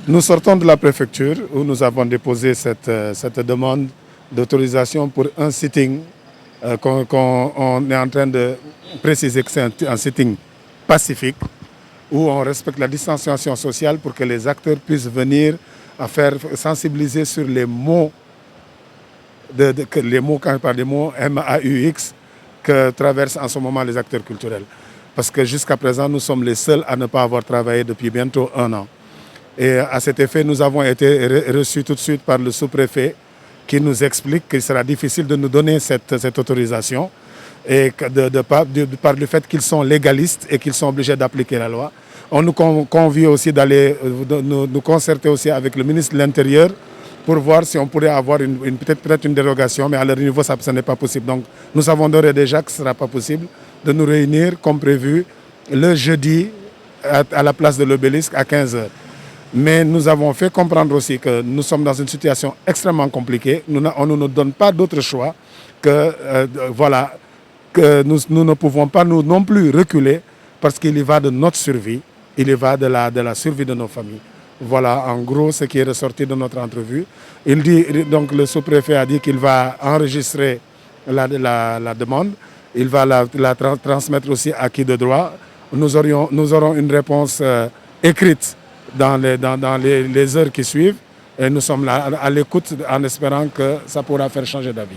Nous sortons de la préfecture où nous avons déposé cette demande d'autorisation pour un sitting on est en train de préciser que c'est un sitting pacifique où on respecte la distanciation sociale pour que les acteurs puissent venir à faire sensibiliser sur les mots, les mots, quand je parle des mots MAUX que traversent en ce moment les acteurs culturels. Parce que jusqu'à présent, nous sommes les seuls à ne pas avoir travaillé depuis bientôt 1 an. Et à cet effet, nous avons été reçus tout de suite par le sous-préfet qui nous explique qu'il sera difficile de nous donner cette autorisation et par le fait qu'ils sont légalistes et qu'ils sont obligés d'appliquer la loi. On nous convie aussi d'aller nous concerter aussi avec le ministre de l'Intérieur pour voir si on pourrait avoir peut-être une dérogation, mais à leur niveau, ça n'est pas possible. Donc nous savons d'ores et déjà que ce ne sera pas possible de nous réunir comme prévu le jeudi à la place de l'Obélisque à 15 h. Mais nous avons fait comprendre aussi que nous sommes dans une situation extrêmement compliquée. On ne nous donne pas d'autre choix que, que nous ne pouvons pas nous non plus reculer parce qu'il y va de notre survie, il y va de la survie de nos familles. Voilà en gros ce qui est ressorti de notre entrevue. Donc le sous-préfet a dit qu'il va enregistrer la demande, il va la transmettre aussi à qui de droit. Nous aurons une réponse écrite dans les heures qui suivent et nous sommes là à l'écoute en espérant que ça pourra faire changer d'avis.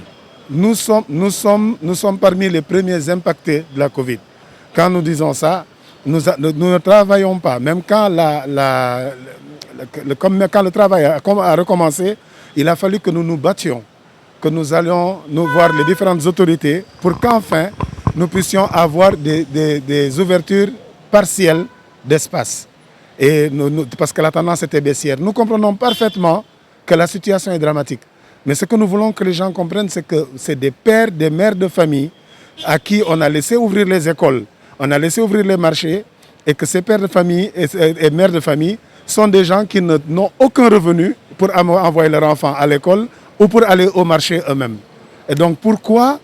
Nous sommes parmi les premiers impactés de la Covid. Quand nous disons ça, nous ne travaillons pas. Même quand quand le travail a recommencé, il a fallu que nous nous battions, que nous allions voir les différentes autorités pour qu'enfin nous puissions avoir des ouvertures partielles d'espace. Et parce que la tendance était baissière. Nous comprenons parfaitement que la situation est dramatique. Mais ce que nous voulons que les gens comprennent, c'est que c'est des pères, des mères de famille à qui on a laissé ouvrir les écoles, on a laissé ouvrir les marchés et que ces pères de famille et mères de famille sont des gens qui n'ont aucun revenu pour envoyer leurs enfants à l'école ou pour aller au marché eux-mêmes. Et donc pourquoi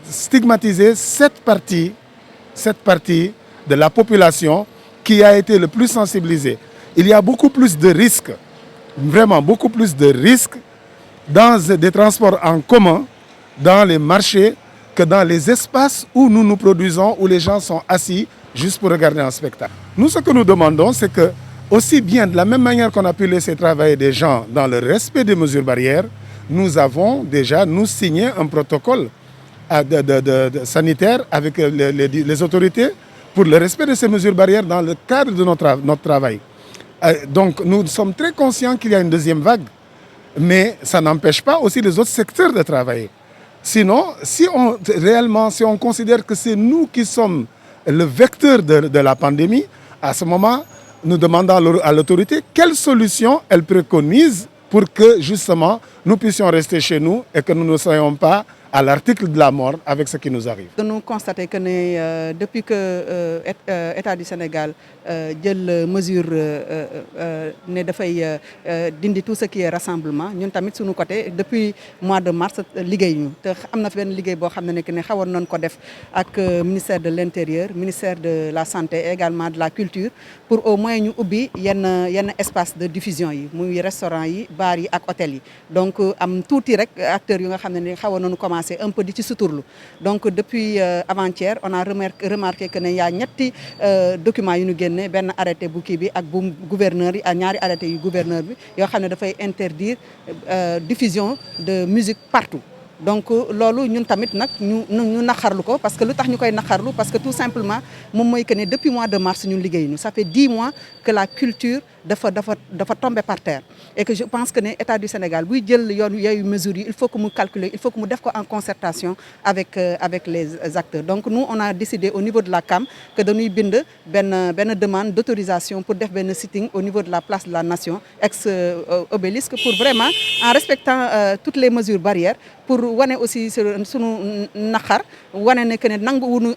stigmatiser cette partie de la population qui a été le plus sensibilisée? Il y a beaucoup plus de risques, vraiment beaucoup plus de risques dans des transports en commun, dans les marchés, que dans les espaces où nous nous produisons, où les gens sont assis juste pour regarder un spectacle. Nous, ce que nous demandons, c'est que, aussi bien de la même manière qu'on a pu laisser travailler des gens dans le respect des mesures barrières, nous avons déjà signé un protocole sanitaire avec les autorités pour le respect de ces mesures barrières dans le cadre de notre travail. Donc nous sommes très conscients qu'il y a une deuxième vague, mais ça n'empêche pas aussi les autres secteurs de travailler. Sinon, si on considère que c'est nous qui sommes le vecteur de la pandémie, à ce moment, nous demandons à l'autorité quelle solution elle préconise pour que justement nous puissions rester chez nous et que nous ne soyons pas à l'article de la mort avec ce qui nous arrive. Nous constatons que depuis que l'État du Sénégal a jël mesure ne dafay dindi tout ce qui est rassemblement, ñun tamit suñu côté depuis mois de mars liggéey ñu te am na fi benn liggéey boo xam ne que ne xawoon nañ ko def ak ministère de l'Intérieur, ministère de la Santé et également de la Culture pour au moins ñu ubbi yenn espace de diffusion yi muy restaurant yi bar yi ak hôtel yi. Donc am tuuti rek acteurs yu nga xam ne xawoon nañu commencé un peu di ci suturlu. Donc depuis avant-hier on a remarqué que ne y a ñetti documents yu ñu génne benn arrêté bu kii bi ak bu gouverneur yi ak ñaari arrêté yu gouverneur bi yoo xam ne dafay interdire diffusion de musique partout. Donc loolu ñun tamit nag ñu naqarlu ko parce que lu tax ñu koy naqarlu parce que tout simplement moom mooy que ne depuis mois de mars ñun liggéey ñu ça fait 10 mois que la culture dafa tombé par terre et que je pense que ne État du Sénégal buy jël yoon yooyu mesures yi il faut que mu calculer il faut que mu def ko en concertation avec les acteurs. Donc nous on a décidé au niveau de la CAM que dañuy bind benn demande d'autorisation pour def benn sitting au niveau de la place de la Nation ex obélisque pour vraiment en respectant toutes les mesures barrières pour wane aussi sunu naqar wane ne que ne nangu wuñu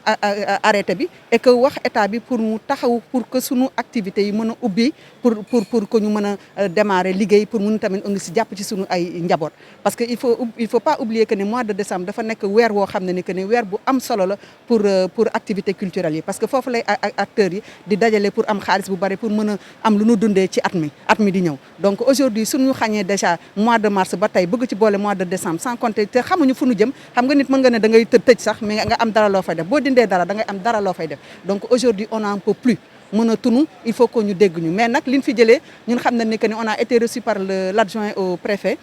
arrêté bi et que wax état bi pour mu taxaw pour que sunu activités yi mën a ubbi pour pour que ñu mën a démarrer liggéey pour mun tamit indi si jàpp ci sunu ay njaboot. Parce que il faut pas oublier que ne mois de décembre dafa nekk weer woo xam ne ni que ne weer bu am solo la pour activité culturelle yi parce que foofu lay acteurs yi di dajale pour am xaalis bu bari pour mën a am lu nu dundee ci at mi di ñëw. Donc aujourd'hui suñu xañee déjà mois de mars ba tey bëgg ci boole mois de décembre sans compter te xamuñu fu nu jëm xam nga nit mën nga ne da ngay tëj sax mais nga am dara loo fay def boo dindee dara da ngay am dara loo fay def donc aujourd'hui on n'en peut plus. mënatuñu il faut que ñu dégg ñu mais nag liñ fi jëlee ñun xam nañ ne que on a été reçu par l'adjoint au préfet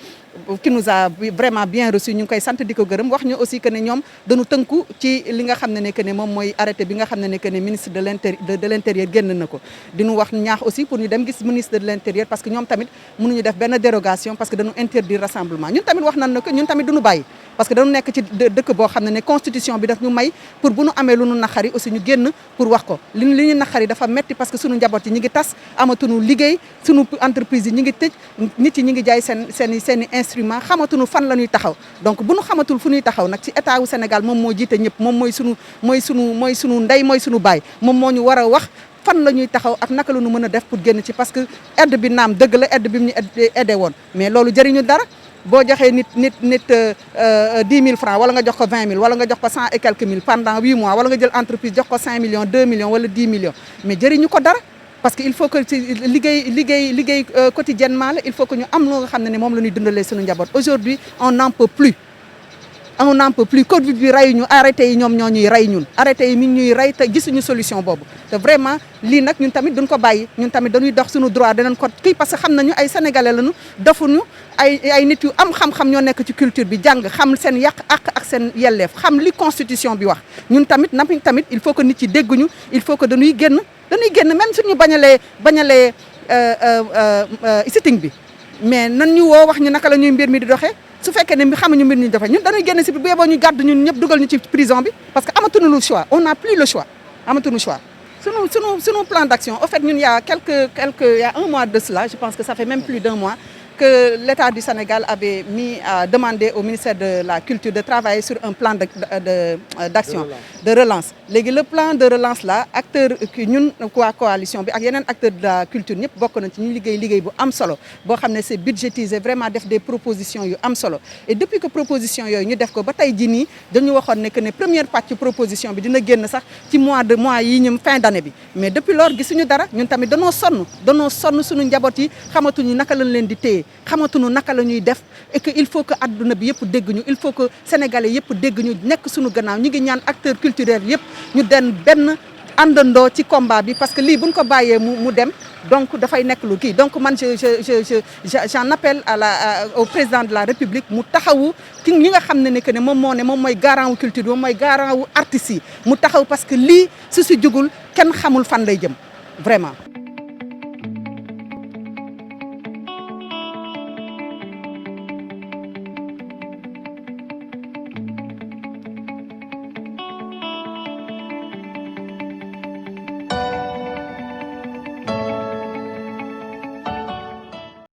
qui nous a vraiment bien reçu ñu ngi koy sant di ko gërëm wax ñu aussi que ne ñoom dañu tënku ci li nga xam ne que ne moom mooy arrêté bi nga xam ne que ne ministre de l'intérieur génn na ko di ñu wax ñaax aussi pour ñu dem gis ministre de l'intérieur parce que ñoom tamit mënuñu def benn dérogation parce que dañu interdire rassemblement ñun tamit wax nañ ne que ñun tamit duñu bàyyi parce que dañu nekk ci dëkk boo xam ne constitution bi daf ñu may pour bu ñu amee lu ñu naqari aussi ñu génn pour wax ko li ñu naqari dafa metti parce que sunu njaboot yi ñi ngi tas amatuñu liggéey sunu entreprise yi ñi ngi tëj nit yi ñi ngi jaay seen instrument xamatuñu fan la ñuy taxaw donc bu ñu xamatul fu ñuy taxaw nag ci état wu Sénégal moom moo jiite ñëpp moom mooy sunu ndey mooy sunu baay moom moo ñu war a wax fan la ñuy taxaw ak naka la ñu mën a def pour génn ci parce que aide bi naam dëgg la aide bi mu ñu aidé woon mais loolu jëriñu dara boo joxee nit 10 000 francs wala nga jox ko 20 000 wala nga jox ko 100 et quelques mille pendant 8 mois wala nga jël entreprise jox ko 5 millions 2 millions wala 10 millions mais jëriñu ko dara parce que il faut que ci liggéey quotidiennement la il faut que ñu am loo nga xam ne moom la ñuy dundalee suñu njaboot aujourd'hui on n'en peut plus Covid bi rey ñu arrêté yi ñoom ñoo ñuy rey ñun arrêté yi mi ngi ñuy rey te gisuñu solution boobu te vraiment lii nag ñun tamit duñ ko bàyyi ñun tamit dañuy dox suñu droit danañ ko kii parce que xam nañu ay sénégalais lañu defuñu ay nit yu am xam-xam ñoo nekk ci culture bi jàng xam seen yàq ak seen yelleef xam li constitution bi wax ñun tamit il faut que nit yi dégguñu il faut que dañuy génn même suñu bañalee sitting bi mais nan ñu woo wax ñu naka la ñuy mbir mi di doxee su fekkee ne xamuñu mbir ñu doxee ñun dañuy génn si bu yeboo ñu gàddu ñun ñëpp dugal ñu ci prison bi parce que amatuñu le choix on n'a plus le choix amatuñu choix sunu plan d'action au fait ñun il y a un mois de cela je pense que ça fait même plus d'un mois que l'État du Sénégal avait demandé au ministère de la Culture de travailler sur un plan d'action, de relance. Le plan de relance là, acteurs qui ñun coalition bi ak yeneen acteurs de la culture ñëpp bokk nañ ci ñu liggéey bu am solo boo xam ne c'est budgétisé vraiment def des propositions yu am solo et depuis que proposition yooyu ñu def ko ba tey jii nii dañu waxoon ne que ne première partie proposition bi dina génn sax ci mois yi ñu fin d'année bi mais depuis lors gisuñu dara ñun tamit danoo sonn suñu njaboot yi xamatuñu naka lañ leen di téye xamatuñu naka la ñuy def et que il faut que adduna bi yëpp dégg ñu il faut que sénégalais yëpp dégg ñu nekk suñu gannaaw ñu ngi ñaan acteurs culturels yëpp ñu den benn àndandoo ci combat bi parce que lii buñ ko bàyyee mu dem donc dafay nekk lu kii donc man j'en appelle au président de la République mu taxawu ki ñi nga xam ne que ne moom mooy garant wu culture moom mooy garant wu artistes yi mu taxaw parce que lii su si jugul kenn xamul fan lay jëm vraiment